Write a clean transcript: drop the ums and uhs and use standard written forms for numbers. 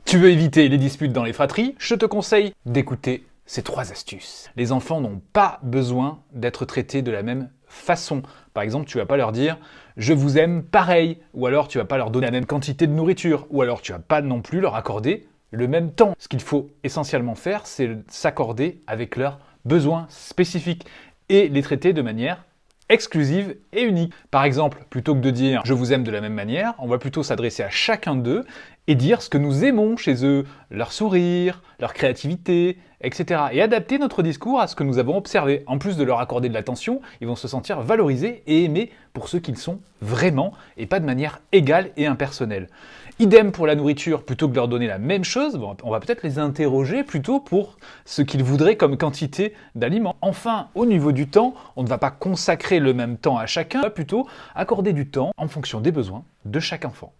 Tu veux éviter les disputes dans les fratries? Je te conseille d'écouter ces 3 astuces. Les enfants n'ont pas besoin d'être traités de la même façon. Par exemple, tu vas pas leur dire « je vous aime pareil » ou alors tu vas pas leur donner la même quantité de nourriture ou alors tu vas pas non plus leur accorder le même temps. Ce qu'il faut essentiellement faire, c'est s'accorder avec leurs besoins spécifiques et les traiter de manière exclusive et unique. Par exemple, plutôt que de dire « je vous aime de la même manière », on va plutôt s'adresser à chacun d'eux et dire ce que nous aimons chez eux, leur sourire, leur créativité, etc. Et adapter notre discours à ce que nous avons observé. En plus de leur accorder de l'attention, ils vont se sentir valorisés et aimés pour ce qu'ils sont vraiment et pas de manière égale et impersonnelle. Idem pour la nourriture, plutôt que de leur donner la même chose, on va peut-être les interroger plutôt pour ce qu'ils voudraient comme quantité d'aliments. Enfin, au niveau du temps, on ne va pas consacrer le même temps à chacun, on va plutôt accorder du temps en fonction des besoins de chaque enfant.